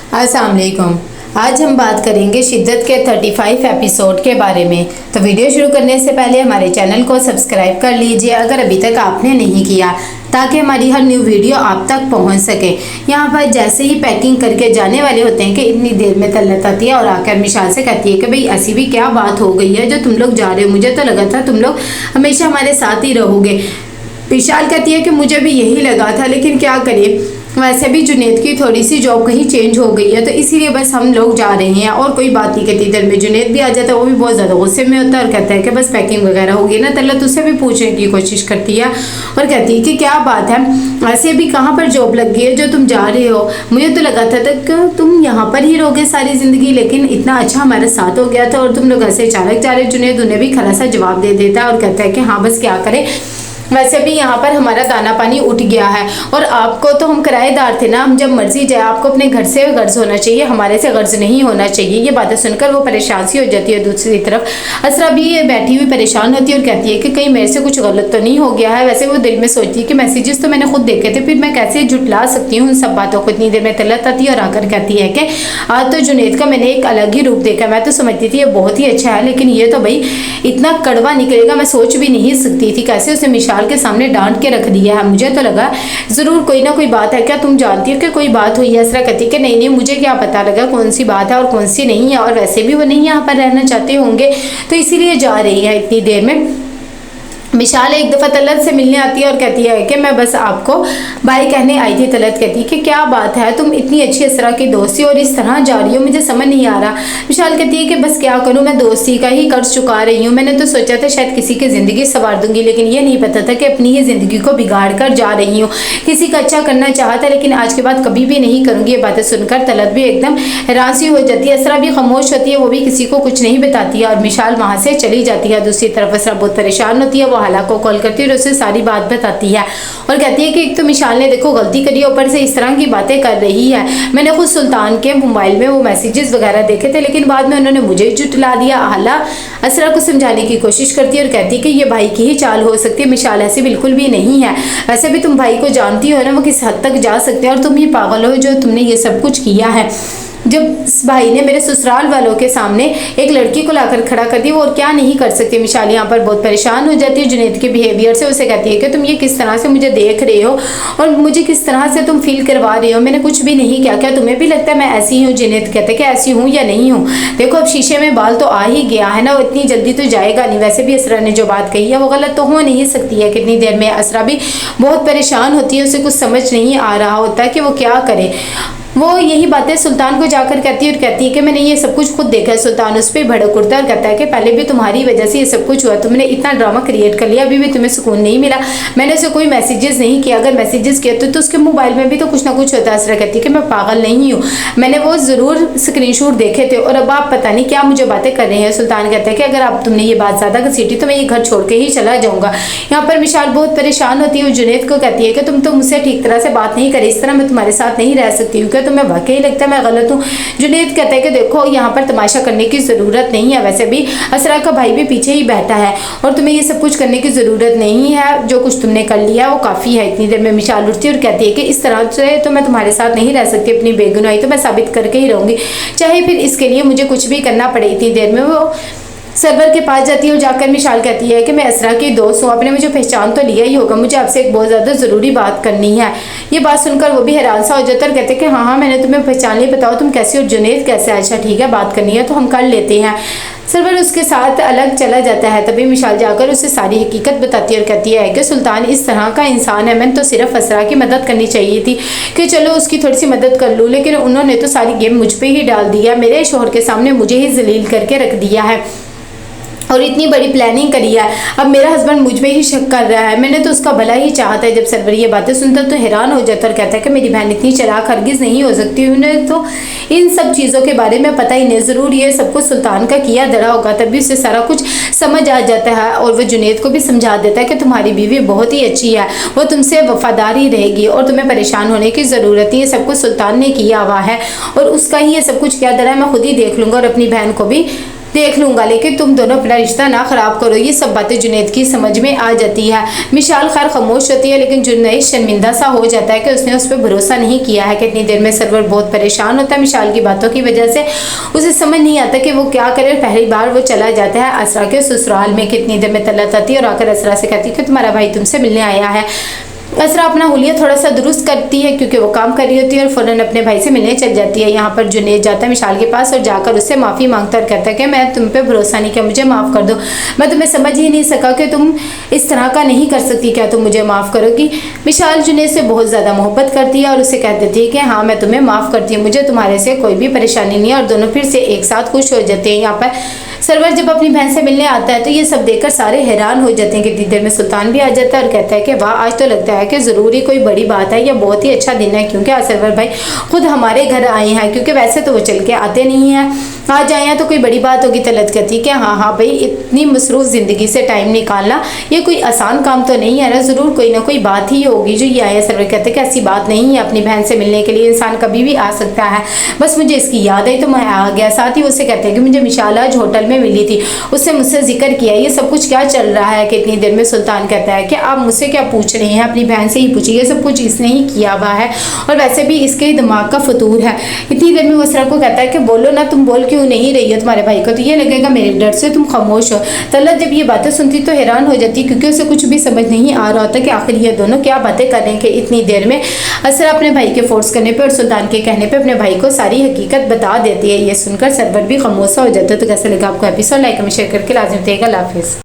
अस्सलाम वालेकुम। आज हम बात करेंगे शिद्दत के 35 एपिसोड के बारे में। तो वीडियो शुरू करने से पहले हमारे चैनल को सब्सक्राइब कर लीजिए अगर अभी तक आपने नहीं किया, ताकि हमारी हर न्यू वीडियो आप तक पहुंच सके। यहाँ पर जैसे ही पैकिंग करके जाने वाले होते हैं कि इतनी देर में तलत आती है और आकर मिशाल से कहती है कि भाई ऐसी भी क्या बात हो गई है जो तुम लोग जा रहे हो, मुझे तो लगा था तुम लोग हमेशा हमारे साथ ही रहोगे। विशाल कहती है कि मुझे भी यही लगा था, लेकिन क्या करें, वैसे भी जुनेद की थोड़ी सी जॉब कहीं चेंज हो गई है, तो इसीलिए बस हम लोग जा रहे हैं और कोई बात नहीं कहती। इधर में जुनेद भी आ जाता है, वो भी बहुत ज़्यादा गुस्से में होता है और कहता है कि बस पैकिंग वगैरह होगी ना। तलत उससे भी पूछने की कोशिश करती है और कहती है कि क्या बात है, ऐसे भी कहाँ पर जॉब लग गई है जो तुम जा रहे हो? मुझे तो लगा था कि तुम यहाँ पर ही रहोगे सारी ज़िंदगी, लेकिन इतना अच्छा हमारे साथ हो गया था और तुम लोग ऐसे अचानक जा रहे। जुनेद उन्हें भी खरा सा जवाब दे देता है और कहता है कि हाँ बस क्या करें, वैसे भी यहाँ पर हमारा दाना पानी उठ गया है और आपको तो हम किराएदार थे ना, हम जब मर्जी जाए, आपको अपने घर से गर्ज होना चाहिए, हमारे से गर्ज नहीं होना चाहिए। ये बातें सुनकर वो परेशान सी हो जाती है। दूसरी तरफ असरा भी बैठी हुई परेशान होती है और कहती है कि कहीं मेरे से कुछ गलत तो नहीं हो गया है। वैसे वो दिल में सोचती है कि मैसेजेस तो मैंने खुद देखे थे, फिर मैं कैसे झुटला सकती हूँ उन सब बातों को। इतनी देर में तलत आती है और आकर कहती है कि आज तो जुनेद का मैंने एक अलग ही रूप देखा। मैं तो समझती थी ये बहुत ही अच्छा है, लेकिन ये तो भाई इतना कड़वा निकलेगा मैं सोच भी नहीं सकती थी। कैसे उसने मिशाल के सामने डांट के रख दिया है। मुझे तो लगा जरूर कोई ना कोई बात है। क्या तुम जानती हो कि कोई बात हुई है? असरा कहती कि नहीं नहीं, मुझे क्या पता लगा कौन सी बात है और कौन सी नहीं है, और वैसे भी वो नहीं यहाँ पर रहना चाहते होंगे तो इसीलिए जा रही है इतनी देर में। मिशाल एक दफ़ा तलत से मिलने आती है और कहती है कि मैं बस आपको बाय कहने आई थी। तलत कहती है कि क्या बात है, तुम इतनी अच्छी असरा की दोस्ती और इस तरह जा रही हो, मुझे समझ नहीं आ रहा। मिशाल कहती है कि बस क्या करूं, मैं दोस्ती का ही कर्ज चुका रही हूं। मैंने तो सोचा था शायद किसी की ज़िंदगी संवार दूंगी, लेकिन ये नहीं पता था कि अपनी ही ज़िंदगी को बिगाड़ कर जा रही हूँ। किसी का अच्छा करना चाहा था, लेकिन आज के बाद कभी भी नहीं करूँगी। ये बातें सुनकर तलत भी एकदम हैरान सी हो जाती है। असरा भी खामोश होती है, वो भी किसी को कुछ नहीं बताती है और मिशाल वहाँ से चली जाती है। दूसरी तरफ असरा बहुत परेशान होती है, वो हाला को कॉल करती है और उसे सारी बात बताती है और कहती है कि एक तो मिशाल ने देखो गलती करी, ऊपर से इस तरह की बातें कर रही है। मैंने खुद सुल्तान के मोबाइल में वो मैसेजेस वगैरह देखे थे, लेकिन बाद में उन्होंने मुझे जुटला दिया। हाला असरा को समझाने की कोशिश करती है और कहती है कि ये भाई की ही चाल हो सकती है, मिशाल ऐसी बिल्कुल भी नहीं है। वैसे भी तुम भाई को जानती हो ना, वो किस हद तक जा सकते हैं, और तुम ही पागल हो जो तुमने ये सब कुछ किया है। जब इस भाई ने मेरे ससुराल वालों के सामने एक लड़की को लाकर खड़ा कर दिया, और क्या नहीं कर सकती। मिशाल यहाँ पर बहुत परेशान हो जाती है जुनेद के बिहेवियर से। उसे कहती है कि तुम ये किस तरह से मुझे देख रहे हो और मुझे किस तरह से तुम फील करवा रहे हो, मैंने कुछ भी नहीं किया। क्या तुम्हें भी लगता है मैं ऐसी हूँ? जुनेद कहते कि ऐसी हूँ या नहीं हूँ, देखो अब शीशे में बाल तो आ ही गया है ना, वो इतनी जल्दी तो जाएगा नहीं। वैसे भी असरा ने जो बात कही है वो गलत तो हो नहीं सकती है। कितनी देर में असरा भी बहुत परेशान होती है, उसे कुछ समझ नहीं आ रहा होता है कि वो क्या करे। वो यही बातें सुल्तान को जाकर कहती है और कहती है कि मैंने ये सब कुछ खुद देखा है। सुल्तान उस पर भड़क उठता है और कहता है कि पहले भी तुम्हारी वजह से ये सब कुछ हुआ, तुमने इतना ड्रामा क्रिएट कर लिया, अभी भी तुम्हें सुकून नहीं मिला। मैंने उसे कोई मैसेजेस नहीं किया, अगर मैसेजेस किए तो उसके मोबाइल में भी तो कुछ ना कुछ होता है। असरा कहती है कि मैं पागल नहीं हूँ, मैंने वो ज़रूर स्क्रीनशॉट देखे थे और अब आप पता नहीं क्या मुझे बातें कर रहे हैं। सुल्तान कहता है कि अगर आप तुमने ये बात ज़्यादा घसीटी तो मैं ये घर छोड़ के ही चला जाऊँगा। यहाँ पर मिशाल बहुत परेशान होती है, जुनेद को कहती है कि तुम तो मुझसे ठीक तरह से बात नहीं करी, इस तरह मैं तुम्हारे साथ नहीं रह सकती हूँ, क्या तुम्हें वाकई लगता है मैं गलत हूँ? जुनेद कहता है कि देखो यहाँ पर तमाशा करने की ज़रूरत नहीं है, वैसे भी असरा का भाई भी पीछे ही बैठा है और तुम्हें ये सब कुछ करने की ज़रूरत नहीं है, जो कुछ तुमने कर लिया वो काफ़ी है। इतनी देर में मिशाल उठती है और कहती है कि इस तरह से तो मैं तुम्हारे साथ नहीं रह सकती, अपनी बेगुनाही तो मैं साबित करके ही रहूँगी, चाहे फिर इसके लिए मुझे कुछ भी करना पड़े। इतनी देर में वो सरवर के पास जाती है और जाकर मिशाल कहती है कि मैं असरा की दोस्त हूँ, आपने मुझे पहचान तो लिया ही होगा, मुझे आपसे एक बहुत ज़्यादा ज़रूरी बात करनी है। ये बात सुनकर वो भी हैरान सा हो जाता है और कहते हैं कि हाँ हाँ मैंने तुम्हें पहचान लिया, बताओ तुम कैसी हो? जुनेद कैसे? अच्छा ठीक है, बात करनी है तो हम कर लेते हैं। सरवर उसके साथ अलग चला जाता है। तभी मिशाल जाकर उसे सारी हकीकत बताती है और कहती है कि सुल्तान इस तरह का इंसान है, मैंने तो सिर्फ असरा की मदद करनी चाहिए थी कि चलो उसकी थोड़ी सी मदद कर लूँ, लेकिन उन्होंने तो सारी गेम मुझ पर ही डाल दिया, मेरे शोहर के सामने मुझे ही जलील करके रख दिया है और इतनी बड़ी प्लानिंग करी है। अब मेरा हस्बैंड मुझ पे ही शक कर रहा है, मैंने तो उसका भला ही चाहता है। जब सरवर ये बातें सुनता तो हैरान हो जाता और कहता है कि मेरी बहन इतनी चालाक हरगिज़ नहीं हो सकती, उन्हें तो इन सब चीज़ों के बारे में पता ही नहीं, ज़रूर ये सब कुछ सुल्तान का किया धरा होगा, तभी उसे सारा कुछ समझ आ जाता है। और वह जुनेद को भी समझा देता है कि तुम्हारी बीवी बहुत ही अच्छी है, वो तुमसे वफादार ही रहेगी और तुम्हें परेशान होने की ज़रूरत नहीं है, सब कुछ सुल्तान ने किया हुआ है और उसका ही ये सब कुछ किया धरा है, मैं खुद ही देख लूँगा और अपनी बहन को भी देख लूंगा, लेकिन तुम दोनों अपना रिश्ता ना खराब करो। ये सब बातें जुनैद की समझ में आ जाती है। मिशाल खैर खामोश होती है, लेकिन जुनैद शर्मिंदा सा हो जाता है कि उसने उस पर भरोसा नहीं किया है। कितनी देर में सरवर बहुत परेशान होता है मिशाल की बातों की वजह से। उसे समझ नहीं आता कि वो क्या करे। पहली बार वो चला जाता है असरा के ससुराल में। कितनी देर में तलत आती है और आकर असरा से कहती है कि तुम्हारा भाई तुमसे मिलने आया है। असरा अपना हुलिया थोड़ा सा दुरुस्त करती है क्योंकि वो काम कर रही होती है और फौरन अपने भाई से मिलने चल जाती है। यहाँ पर जुनैद जाता है मिशाल के पास और जाकर उससे माफ़ी मांगता और कहता है कि मैं तुम पे भरोसा नहीं किया, मुझे माफ़ कर दो। मैं तुम्हें समझ ही नहीं सका कि तुम इस तरह का नहीं कर सकती, क्या तुम मुझे माफ़ करोगी। मिशाल जुनैद से बहुत ज़्यादा मोहब्बत करती है और उसे कह देती है कि हाँ मैं तुम्हें माफ़ करती हूँ, मुझे तुम्हारे से कोई भी परेशानी नहीं है। और दोनों फिर से एक साथ खुश हो जाते हैं। यहाँ पर सरवर जब अपनी बहन से मिलने आता है तो ये सब देखकर सारे हैरान हो जाते हैं। कितनी देर में सुल्तान भी आ जाता है और कहता है कि वाह आज तो लगता है कि ज़रूरी कोई बड़ी बात है या बहुत ही अच्छा दिन है, क्योंकि आज सरवर भाई खुद हमारे घर आए हैं। क्योंकि वैसे तो वो चल के आते नहीं हैं, आज आए हैं तो कोई बड़ी बात होगी। तलत कहती है कि हाँ भाई इतनी मसरूफ ज़िंदगी से टाइम निकालना ये कोई आसान काम तो नहीं है ना, ज़रूर कोई ना कोई बात ही होगी जो ये आया। सरवर कहते हैं कि ऐसी बात नहीं है, अपनी बहन से मिलने के लिए इंसान कभी भी आ सकता है, बस मुझे इसकी याद आई तो मैं आ गया। साथ ही उसे कहते हैं कि मुझे मिशाल आज होटल में मिली थी, उससे मुझसे जिक्र किया, ये सब कुछ क्या चल रहा है। कितनी देर में सुल्तान कहता है कि आप मुझसे क्या पूछ रहे हैं, अपनी बहन से ही पूछिए, ये सब कुछ इसने ही किया हुआ है और वैसे भी इसके दिमाग का फतूर है। इतनी देर में वो असरा को कहता है कि बोलो ना, तुम बोल क्यों नहीं रही हो, तुम्हारे भाई को तो ये लगेगा मेरे डर से तुम खामोश हो। तलत जब ये बातें सुनती तो हैरान हो जाती क्योंकि उसे कुछ भी समझ नहीं आ रहा होता कि आखिर ये दोनों क्या बातें कर रहे हैं। कि इतनी देर में असरा अपने भाई के फोर्स करने पर और सुल्तान के कहने पर अपने भाई को सारी हकीकत बता देती है। ये सुनकर सरवर भी खामोश हो जाता है। तो कैसा लगा आपको एपिसोड, लाइक कमेंट शेयर करके लाजमी बताइएगा। अल्लाह हाफिज़।